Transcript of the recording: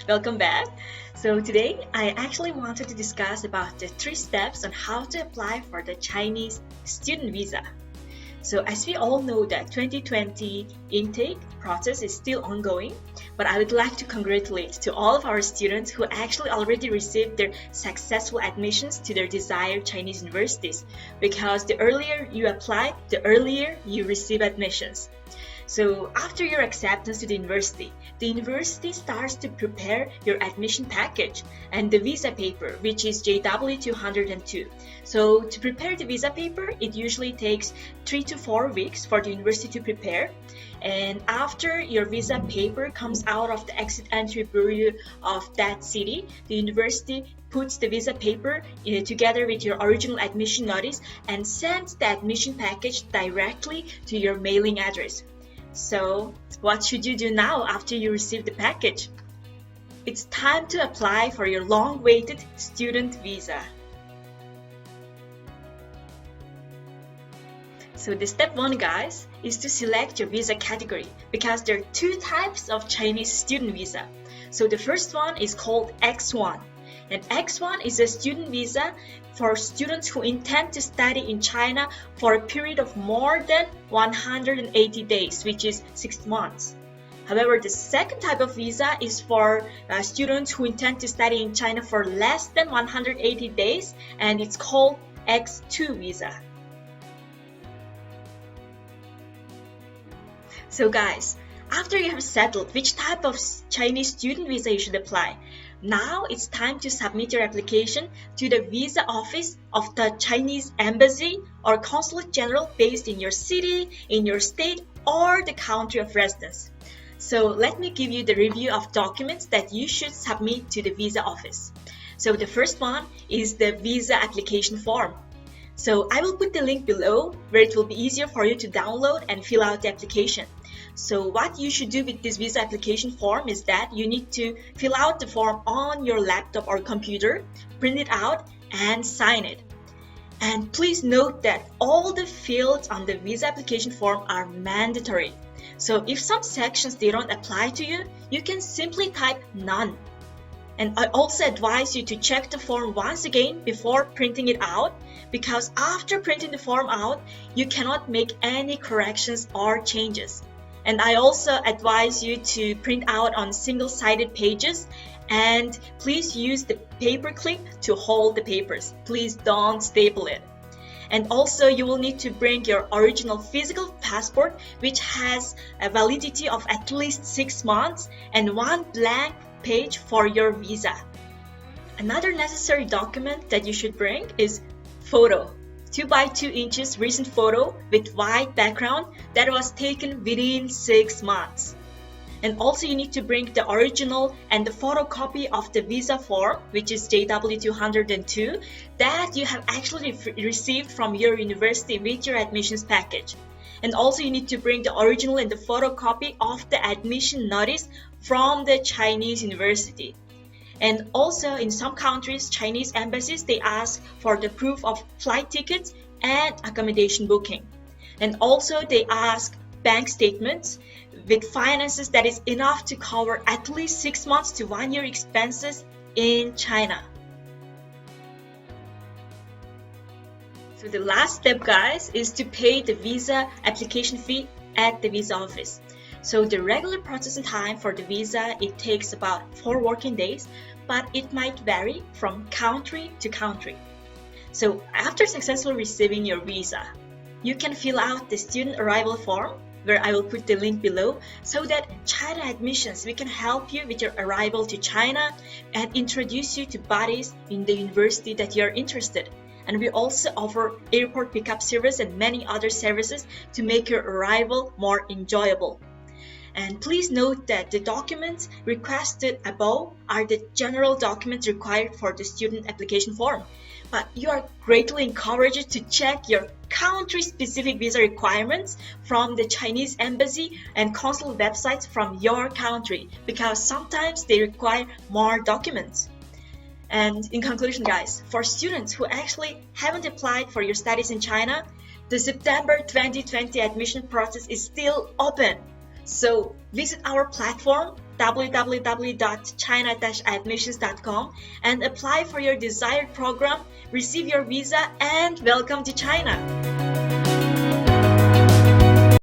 Welcome back. So today I actually wanted to discuss about the 3 steps on how to apply for the Chinese student visa. So as we all know that 2020 intake process is still ongoing, but I would like to congratulate to all of our students who actually already received their successful admissions to their desired Chinese universities, because the earlier you apply, the earlier you receive admissions. So after your acceptance to the university starts to prepare your admission package and the visa paper, which is JW202. So to prepare the visa paper, it usually takes 3 to 4 weeks for the university to prepare. And after your visa paper comes out of the exit entry bureau of that city, the university puts the visa paper together with your original admission notice and sends the admission package directly to your mailing address. So, what should you do now after you receive the package? It's time to apply for your long-awaited student visa. So the step 1, guys, is to select your visa category, because there are 2 types of Chinese student visa. So the first one is called X1. And X1 is a student visa for students who intend to study in China for a period of more than 180 days, which is 6 months. However, the second type of visa is for students who intend to study in China for less than 180 days, and it's called X2 visa. So guys, after you have settled which type of Chinese student visa you should apply, now it's time to submit your application to the visa office of the Chinese embassy or consulate general based in your city, in your state, or the country of residence. So let me give you the review of documents that you should submit to the visa office. So the first one is the visa application form. So I will put the link below where it will be easier for you to download and fill out the application. So what you should do with this visa application form is that you need to fill out the form on your laptop or computer, print it out, and sign it. And please note that all the fields on the visa application form are mandatory. So if some sections they don't apply to you, you can simply type none. And I also advise you to check the form once again before printing it out, because after printing the form out, you cannot make any corrections or changes. And I also advise you to print out on single-sided pages, and please use the paper clip to hold the papers. Please don't staple it. And also you will need to bring your original physical passport, which has a validity of at least 6 months, and 1 blank page for your visa. Another necessary document that you should bring is photo. 2 by 2 inches recent photo with white background that was taken within 6 months. And also you need to bring the original and the photocopy of the visa form, which is JW202, that you have actually received from your university with your admissions package. And also you need to bring the original and the photocopy of the admission notice from the Chinese university. And also in some countries, Chinese embassies, they ask for the proof of flight tickets and accommodation booking. And also they ask bank statements with finances that is enough to cover at least 6 months to 1 year expenses in China. So the last step, guys, is to pay the visa application fee at the visa office. So the regular processing time for the visa, it takes about 4 working days, but it might vary from country to country. So after successfully receiving your visa, you can fill out the student arrival form, where I will put the link below, so that China Admissions, we can help you with your arrival to China and introduce you to bodies in the university that you're interested. And we also offer airport pickup service and many other services to make your arrival more enjoyable. And please note that the documents requested above are the general documents required for the student application form. But you are greatly encouraged to check your country-specific visa requirements from the Chinese embassy and consulate websites from your country, because sometimes they require more documents. And in conclusion, guys, for students who actually haven't applied for your studies in China, the September 2020 admission process is still open. So visit our platform www.china-admissions.com and apply for your desired program, receive your visa, and welcome to China.